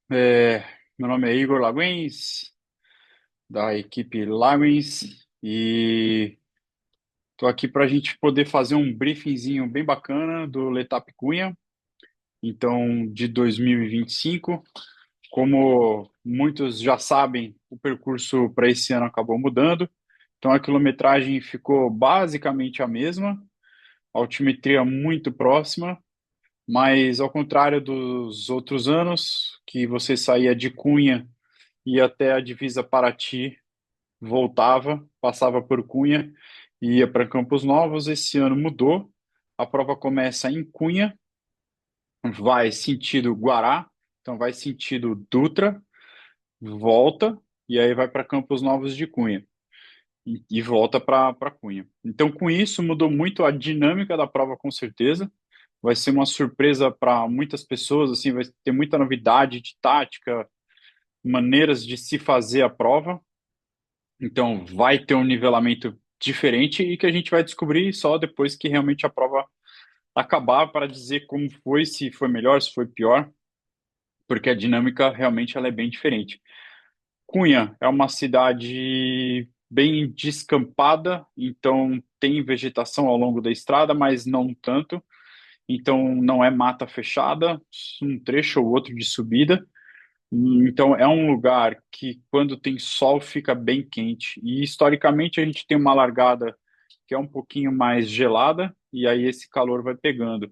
É, Meu nome é Igor Laguens, da equipe Laguens, e estou aqui para a gente poder fazer um briefingzinho bem bacana do Letap Cunha, então de 2025. Como muitos já sabem, o percurso para esse ano acabou mudando, então a quilometragem ficou basicamente a mesma, a altimetria muito próxima, mas ao contrário dos outros anos, que você saía de Cunha ia até a divisa Paraty, voltava, passava por Cunha e ia para Campos Novos. Esse ano mudou. A prova começa em Cunha, vai sentido Guará, então vai sentido Dutra, volta e aí vai para Campos Novos de Cunha e volta para Cunha. Então, com isso, mudou muito a dinâmica da prova, com certeza. Vai ser uma surpresa para muitas pessoas, assim, vai ter muita novidade de tática, maneiras de se fazer a prova. Então, vai ter um nivelamento diferente e que a gente vai descobrir só depois que realmente a prova acabar para dizer como foi, se foi melhor, se foi pior, porque a dinâmica realmente ela é bem diferente. Cunha é uma cidade bem descampada, então tem vegetação ao longo da estrada, mas não tanto. Então, não é mata fechada, um trecho ou outro de subida. Então, é um lugar que, quando tem sol, fica bem quente. E, historicamente, a gente tem uma largada que é um pouquinho mais gelada, e aí esse calor vai pegando.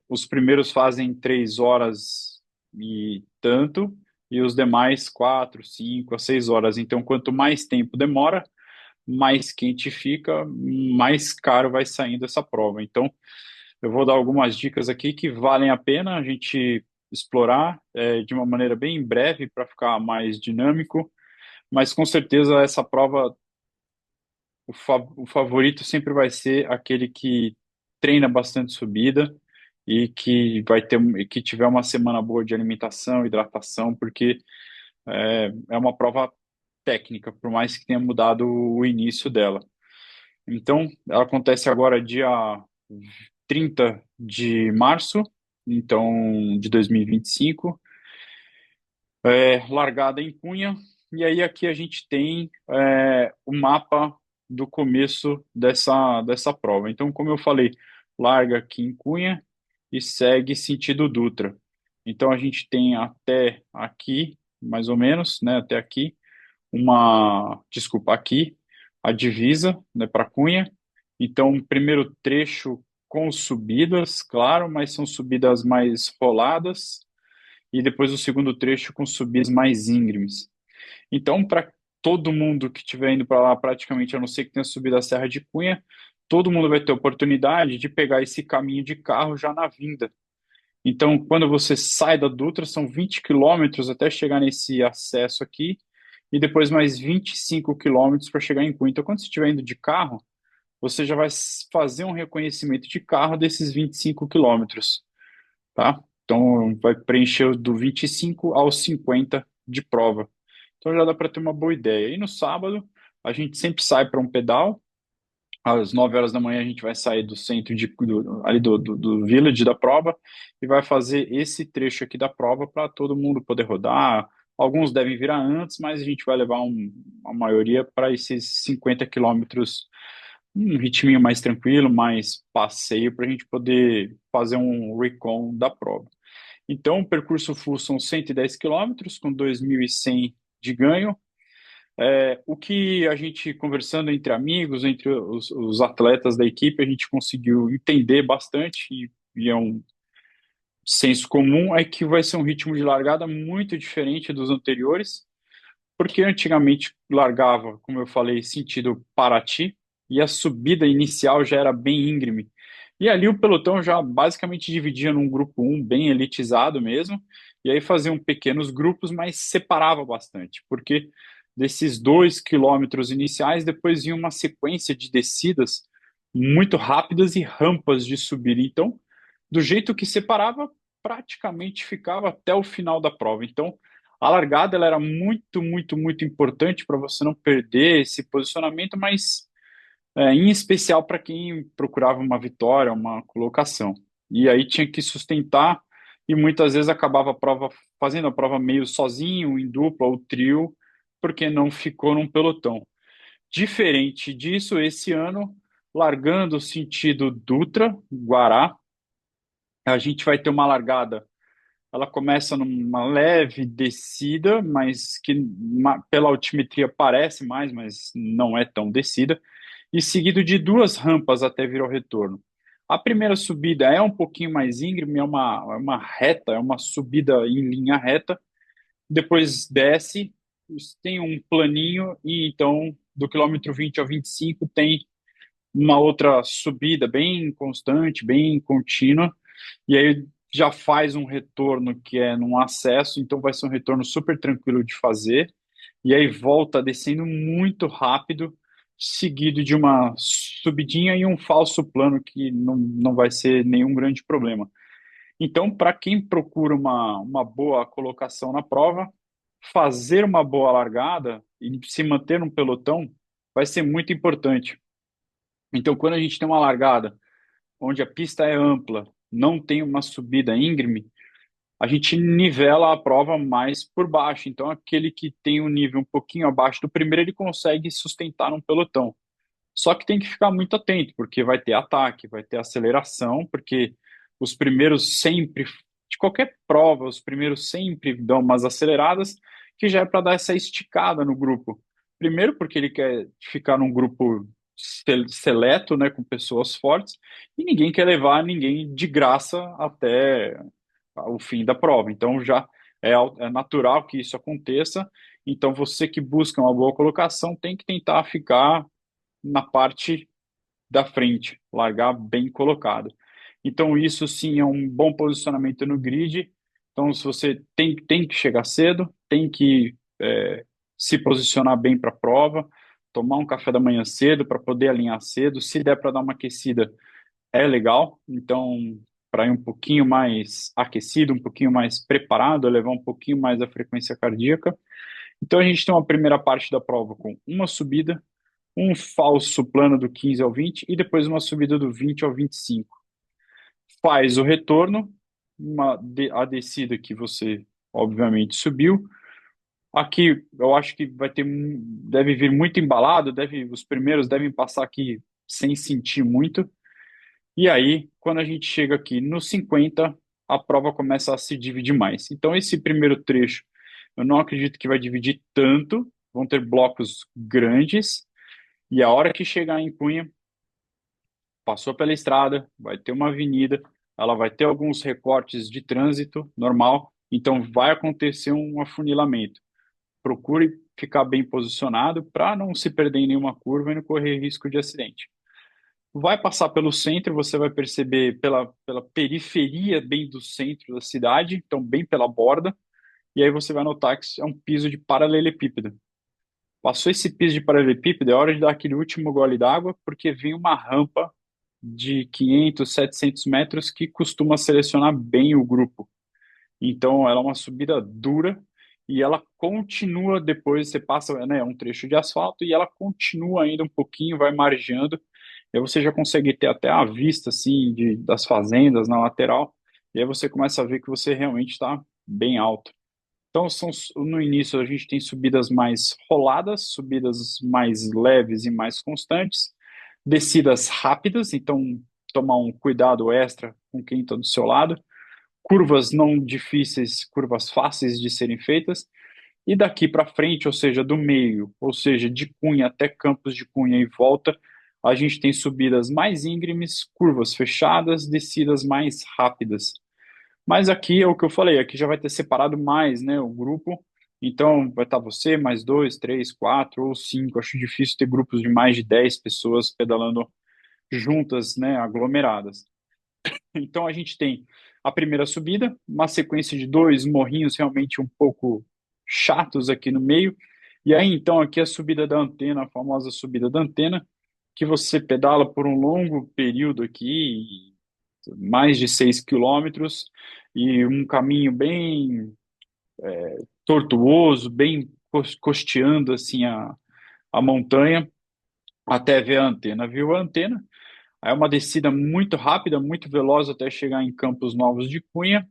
Os primeiros fazem 3 horas e tanto, e os demais 4, 5 a 6 horas. Então, quanto mais tempo demora, mais quente fica, mais caro vai saindo essa prova. Então, eu vou dar algumas dicas aqui que valem a pena a gente explorar de uma maneira bem breve para ficar mais dinâmico, mas com certeza essa prova, o favorito sempre vai ser aquele que treina bastante subida e que que tiver uma semana boa de alimentação, hidratação, porque é uma prova técnica, por mais que tenha mudado o início dela. Então, ela acontece agora dia 30 de março, então de 2025, largada em Cunha, e aí aqui a gente tem o mapa do começo dessa prova. Então, como eu falei, larga aqui em Cunha e segue sentido Dutra. Então a gente tem até aqui, mais ou menos, né, até aqui, desculpa, aqui, a divisa, né, para Cunha. Então, o primeiro trecho com subidas, claro, mas são subidas mais roladas, e depois o segundo trecho com subidas mais íngremes. Então, para todo mundo que estiver indo para lá, praticamente, a não ser que tenha subido a Serra de Cunha, todo mundo vai ter oportunidade de pegar esse caminho de carro já na vinda. Então, quando você sai da Dutra, são 20 quilômetros até chegar nesse acesso aqui, e depois mais 25 quilômetros para chegar em Cunha. Então, quando você estiver indo de carro, você já vai fazer um reconhecimento de carro desses 25 quilômetros, tá? Então, vai preencher do 25 aos 50 de prova. Então, já dá para ter uma boa ideia. E no sábado, a gente sempre sai para um pedal. Às 9 horas da manhã, a gente vai sair do centro ali do village da prova e vai fazer esse trecho aqui da prova para todo mundo poder rodar. Alguns devem virar antes, mas a gente vai levar a maioria para esses 50 quilômetros, um ritminho mais tranquilo, mais passeio, para a gente poder fazer um recon da prova. Então, o percurso full são 110 quilômetros, com 2.100 de ganho. O que a gente, conversando entre amigos, entre os atletas da equipe, a gente conseguiu entender bastante, e é um senso comum, é que vai ser um ritmo de largada muito diferente dos anteriores, porque antigamente largava, como eu falei, sentido Paraty, e a subida inicial já era bem íngreme. E ali o pelotão já basicamente dividia num grupo um bem elitizado mesmo, e aí faziam pequenos grupos, mas separava bastante, porque desses 2 quilômetros iniciais, depois vinha uma sequência de descidas muito rápidas e rampas de subir. Então, do jeito que separava, praticamente ficava até o final da prova. Então, a largada ela era muito, muito, muito importante para você não perder esse posicionamento, mas em especial para quem procurava uma vitória, uma colocação. E aí tinha que sustentar e muitas vezes acabava a prova, fazendo a prova meio sozinho, em dupla ou trio, porque não ficou num pelotão. Diferente disso, esse ano, largando o sentido Dutra, Guará, a gente vai ter uma largada. Ela começa numa leve descida, mas que pela altimetria parece mais, mas não é tão descida, e seguido de duas rampas até vir ao retorno. A primeira subida é um pouquinho mais íngreme, é uma reta, é uma subida em linha reta, depois desce, tem um planinho, e então do quilômetro 20 ao 25 tem uma outra subida bem constante, bem contínua, e aí já faz um retorno que é num acesso, então vai ser um retorno super tranquilo de fazer, e aí volta descendo muito rápido, seguido de uma subidinha e um falso plano que não vai ser nenhum grande problema. Então, para quem procura uma boa colocação na prova, fazer uma boa largada e se manter no pelotão vai ser muito importante. Então, quando a gente tem uma largada onde a pista é ampla, não tem uma subida íngreme, a gente nivela a prova mais por baixo. Então, aquele que tem um nível um pouquinho abaixo do primeiro, ele consegue sustentar um pelotão. Só que tem que ficar muito atento, porque vai ter ataque, vai ter aceleração, porque os primeiros sempre, de qualquer prova, os primeiros sempre dão umas aceleradas, que já é para dar essa esticada no grupo. Primeiro, porque ele quer ficar num grupo seleto, né, com pessoas fortes, e ninguém quer levar ninguém de graça até o fim da prova. Então já é natural que isso aconteça. Então você que busca uma boa colocação tem que tentar ficar na parte da frente, largar bem colocado. Então, isso sim é um bom posicionamento no grid. Então, se você tem que chegar cedo, tem que se posicionar bem para a prova, tomar um café da manhã cedo para poder alinhar cedo. Se der para dar uma aquecida, é legal. Então, para ir um pouquinho mais aquecido, um pouquinho mais preparado, levar um pouquinho mais a frequência cardíaca. Então, a gente tem uma primeira parte da prova com uma subida, um falso plano do 15 ao 20 e depois uma subida do 20 ao 25. Faz o retorno, a descida que você obviamente subiu. Aqui eu acho que deve vir muito embalado, os primeiros devem passar aqui sem sentir muito. E aí, quando a gente chega aqui no 50, a prova começa a se dividir mais. Então, esse primeiro trecho, eu não acredito que vai dividir tanto, vão ter blocos grandes, e a hora que chegar em Cunha, passou pela estrada, vai ter uma avenida, ela vai ter alguns recortes de trânsito normal, então vai acontecer um afunilamento. Procure ficar bem posicionado para não se perder em nenhuma curva e não correr risco de acidente. Vai passar pelo centro, você vai perceber pela periferia bem do centro da cidade, então bem pela borda, e aí você vai notar que é um piso de paralelepípedo. Passou esse piso de paralelepípedo, é hora de dar aquele último gole d'água, porque vem uma rampa de 500, 700 metros que costuma selecionar bem o grupo. Então, ela é uma subida dura e ela continua depois, você passa, né, um trecho de asfalto e ela continua ainda um pouquinho, vai margeando, e aí você já consegue ter até a vista, assim, das fazendas na lateral, e aí você começa a ver que você realmente está bem alto. Então, no início a gente tem subidas mais roladas, subidas mais leves e mais constantes, descidas rápidas, então tomar um cuidado extra com quem está do seu lado, curvas não difíceis, curvas fáceis de serem feitas, e daqui para frente, ou seja, do meio, ou seja, de Cunha até Campos de Cunha e volta, a gente tem subidas mais íngremes, curvas fechadas, descidas mais rápidas. Mas aqui é o que eu falei, aqui já vai ter separado mais, né, o grupo. Então vai estar você, mais dois, três, quatro ou cinco. Acho difícil ter grupos de mais de 10 pessoas pedalando juntas, né, aglomeradas. Então a gente tem a primeira subida, uma sequência de dois morrinhos realmente um pouco chatos aqui no meio. E aí então aqui a subida da antena, a famosa subida da antena, que você pedala por um longo período aqui, mais de 6 quilômetros, e um caminho bem tortuoso, bem costeando assim a montanha até ver a antena. Viu a antena? Aí é uma descida muito rápida, muito veloz até chegar em Campos Novos de Cunha.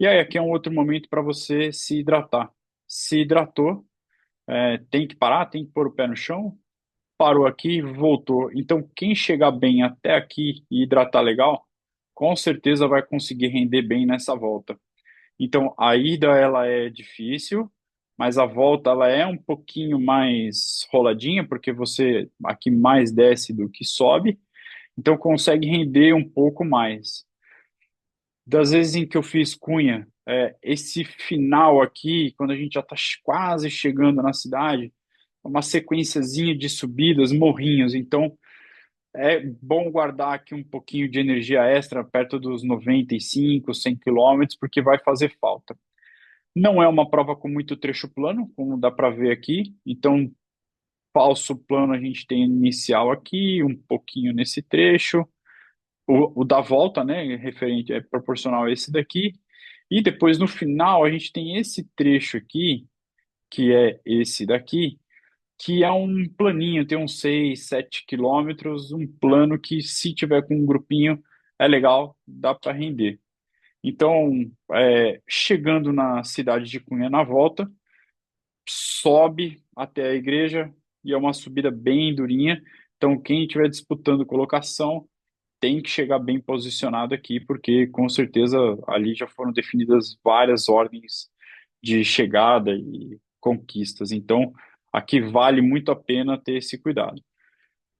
E aí aqui é um outro momento para você se hidratar. Se hidratou, tem que parar, tem que pôr o pé no chão, parou aqui, voltou. Então, quem chegar bem até aqui e hidratar legal, com certeza vai conseguir render bem nessa volta. Então, a ida ela é difícil, mas a volta ela é um pouquinho mais roladinha, porque você aqui mais desce do que sobe, então consegue render um pouco mais. Das vezes em que eu fiz cunha, esse final aqui, quando a gente já está quase chegando na cidade, é uma sequenciazinha de subidas, morrinhos. Então, é bom guardar aqui um pouquinho de energia extra perto dos 95, 100 quilômetros, porque vai fazer falta. Não é uma prova com muito trecho plano, como dá para ver aqui. Então, falso plano a gente tem inicial aqui, um pouquinho nesse trecho. O da volta, né, referente, é proporcional a esse daqui. E depois, no final, a gente tem esse trecho aqui, que é esse daqui, que é um planinho, tem uns 6, 7 quilômetros, um plano que, se tiver com um grupinho, é legal, dá para render. Então, chegando na cidade de Cunha na volta, sobe até a igreja e é uma subida bem durinha. Então, quem estiver disputando colocação tem que chegar bem posicionado aqui, porque com certeza ali já foram definidas várias ordens de chegada e conquistas. Então, aqui vale muito a pena ter esse cuidado.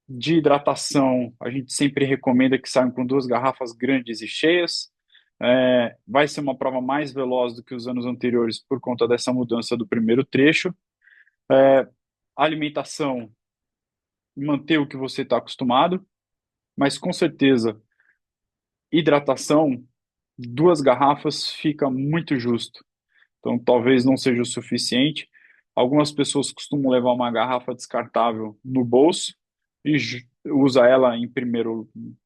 De hidratação, a gente sempre recomenda que saiam com duas garrafas grandes e cheias. Vai ser uma prova mais veloz do que os anos anteriores por conta dessa mudança do primeiro trecho. Alimentação, manter o que você está acostumado, mas com certeza, hidratação, duas garrafas fica muito justo. Então, talvez não seja o suficiente. Algumas pessoas costumam levar uma garrafa descartável no bolso e usa ela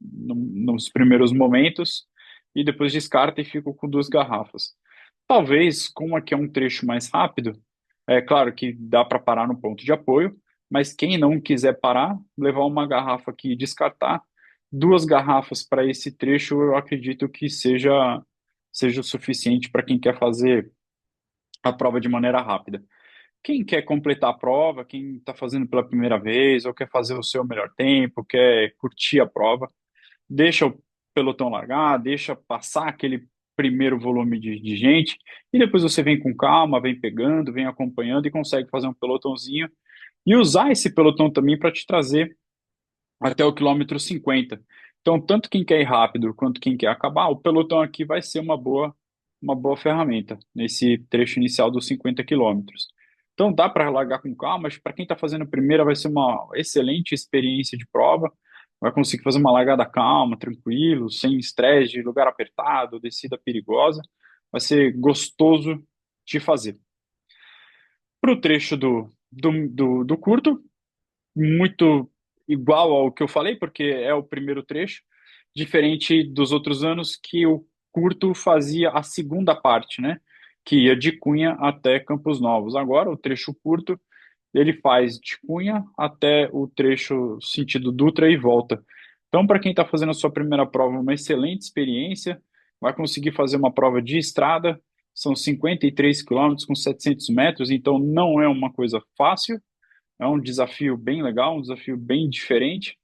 nos primeiros momentos e depois descarta e fica com duas garrafas. Talvez, como aqui é um trecho mais rápido, é claro que dá para parar no ponto de apoio, mas quem não quiser parar, levar uma garrafa aqui e descartar, duas garrafas para esse trecho, eu acredito que seja o suficiente para quem quer fazer a prova de maneira rápida. Quem quer completar a prova, quem está fazendo pela primeira vez, ou quer fazer o seu melhor tempo, quer curtir a prova, deixa o pelotão largar, deixa passar aquele primeiro volume de gente, e depois você vem com calma, vem pegando, vem acompanhando e consegue fazer um pelotãozinho e usar esse pelotão também para te trazer até o quilômetro 50. Então, tanto quem quer ir rápido quanto quem quer acabar, o pelotão aqui vai ser uma boa ferramenta nesse trecho inicial dos 50 quilômetros. Então, dá para largar com calma, mas para quem está fazendo a primeira, vai ser uma excelente experiência de prova. Vai conseguir fazer uma largada calma, tranquilo, sem estresse, de lugar apertado, descida perigosa. Vai ser gostoso de fazer. Para o trecho do curto, muito igual ao que eu falei, porque é o primeiro trecho, diferente dos outros anos que o curto fazia a segunda parte, né? Que ia de Cunha até Campos Novos. Agora, o trecho curto, ele faz de Cunha até o trecho sentido Dutra e volta. Então, para quem está fazendo a sua primeira prova, uma excelente experiência, vai conseguir fazer uma prova de estrada, são 53 quilômetros com 700 metros, então não é uma coisa fácil, é um desafio bem legal, um desafio bem diferente.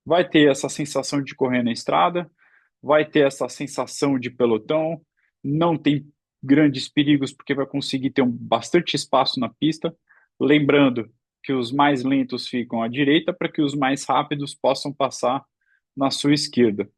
Vai ter essa sensação de correr na estrada, vai ter essa sensação de pelotão, não tem grandes perigos porque vai conseguir ter bastante espaço na pista. Lembrando que os mais lentos ficam à direita para que os mais rápidos possam passar na sua esquerda.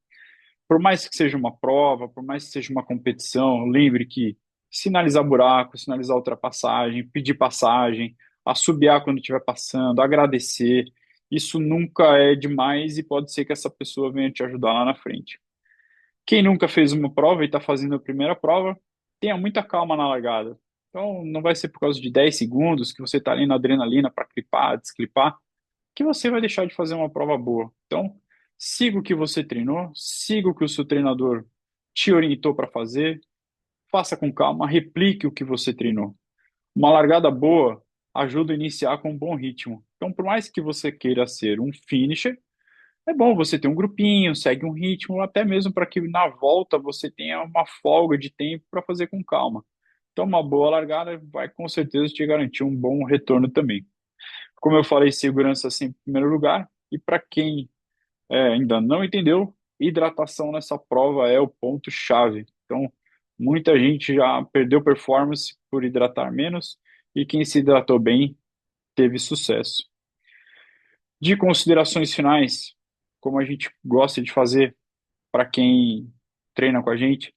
Por mais que seja uma prova, por mais que seja uma competição, lembre que sinalizar buraco, sinalizar ultrapassagem, pedir passagem, assobiar quando estiver passando, agradecer, isso nunca é demais e pode ser que essa pessoa venha te ajudar lá na frente. Quem nunca fez uma prova e está fazendo a primeira prova, tenha muita calma na largada. Então, não vai ser por causa de 10 segundos que você está ali na adrenalina para clipar, desclipar, que você vai deixar de fazer uma prova boa. Então, siga o que você treinou, siga o que o seu treinador te orientou para fazer, faça com calma, replique o que você treinou. Uma largada boa ajuda a iniciar com um bom ritmo. Então, por mais que você queira ser um finisher, É bom você ter um grupinho, segue um ritmo, até mesmo para que na volta você tenha uma folga de tempo para fazer com calma. Então, uma boa largada vai com certeza te garantir um bom retorno também. Como eu falei, segurança sempre em primeiro lugar. E para quem ainda não entendeu, hidratação nessa prova é o ponto-chave. Então, muita gente já perdeu performance por hidratar menos e quem se hidratou bem teve sucesso. De considerações finais, como a gente gosta de fazer para quem treina com a gente,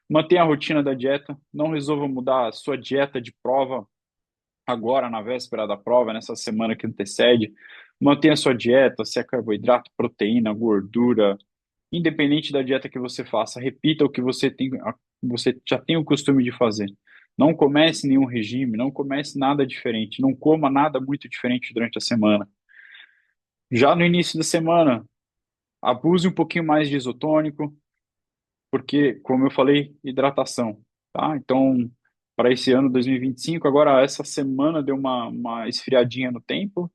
mantenha a rotina da dieta, não resolva mudar a sua dieta de prova agora na véspera da prova, nessa semana que antecede. Mantenha a sua dieta, se é carboidrato, proteína, gordura, independente da dieta que você faça, repita o que você já tem o costume de fazer. Não comece nenhum regime, não comece nada diferente, não coma nada muito diferente durante a semana. Já no início da semana, abuse um pouquinho mais de isotônico, porque, como eu falei, hidratação, tá? Então, para esse ano 2025, agora essa semana deu uma esfriadinha no tempo,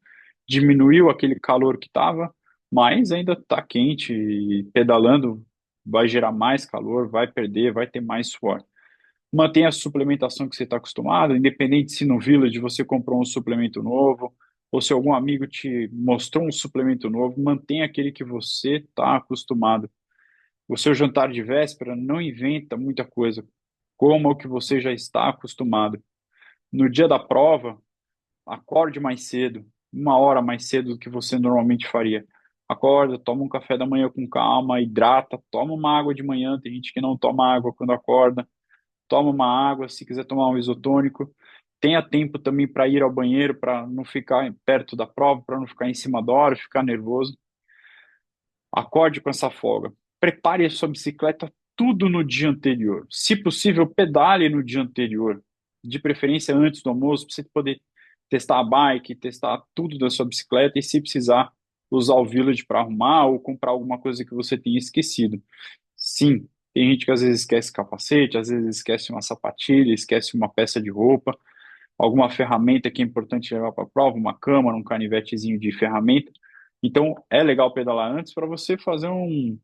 diminuiu aquele calor que estava, mas ainda está quente e pedalando vai gerar mais calor, vai perder, vai ter mais suor. Mantenha a suplementação que você está acostumado, independente se no Village você comprou um suplemento novo ou se algum amigo te mostrou um suplemento novo, mantenha aquele que você está acostumado. O seu jantar de véspera não inventa muita coisa, coma o que você já está acostumado. No dia da prova, acorde mais cedo, 1 hora mais cedo do que você normalmente faria. Acorda, toma um café da manhã com calma, hidrata, toma uma água de manhã. Tem gente que não toma água quando acorda. Toma uma água, se quiser tomar um isotônico. Tenha tempo também para ir ao banheiro, para não ficar perto da prova, para não ficar em cima da hora, ficar nervoso. Acorde com essa folga. Prepare a sua bicicleta tudo no dia anterior. Se possível, pedale no dia anterior. De preferência antes do almoço, para você poder testar a bike, testar tudo da sua bicicleta e, se precisar, usar o Village para arrumar ou comprar alguma coisa que você tenha esquecido. Sim, tem gente que às vezes esquece capacete, às vezes esquece uma sapatilha, esquece uma peça de roupa, alguma ferramenta que é importante levar para a prova, uma câmera, um canivetezinho de ferramenta. Então, é legal pedalar antes para você fazer um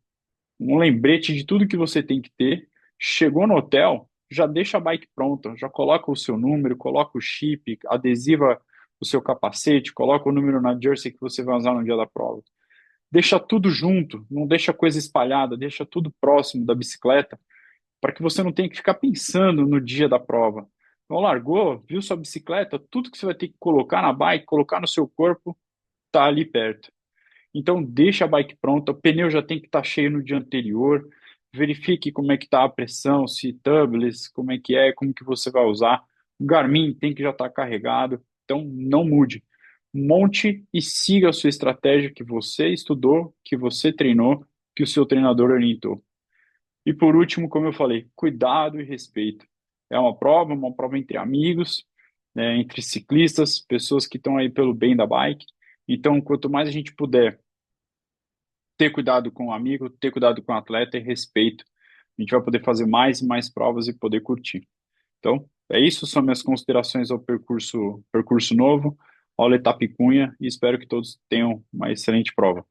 lembrete de tudo que você tem que ter. Chegou no hotel, já deixa a bike pronta, já coloca o seu número, coloca o chip, adesiva o seu capacete, coloca o número na jersey que você vai usar no dia da prova. Deixa tudo junto, não deixa coisa espalhada, deixa tudo próximo da bicicleta, para que você não tenha que ficar pensando no dia da prova. Então, largou, viu sua bicicleta, tudo que você vai ter que colocar na bike, colocar no seu corpo, tá ali perto. Então, deixa a bike pronta, o pneu já tem que estar cheio no dia anterior, verifique como é que está a pressão, se tubeless, como é, como que você vai usar. O Garmin tem que já estar carregado, então não mude. Monte e siga a sua estratégia que você estudou, que você treinou, que o seu treinador orientou. E por último, como eu falei, cuidado e respeito. É uma prova entre amigos, né, entre ciclistas, pessoas que estão aí pelo bem da bike. Então, quanto mais a gente puder ter cuidado com o amigo, ter cuidado com o atleta e respeito, a gente vai poder fazer mais e mais provas e poder curtir. Então, é isso, são minhas considerações ao percurso novo, ao Letap Cunha, e espero que todos tenham uma excelente prova.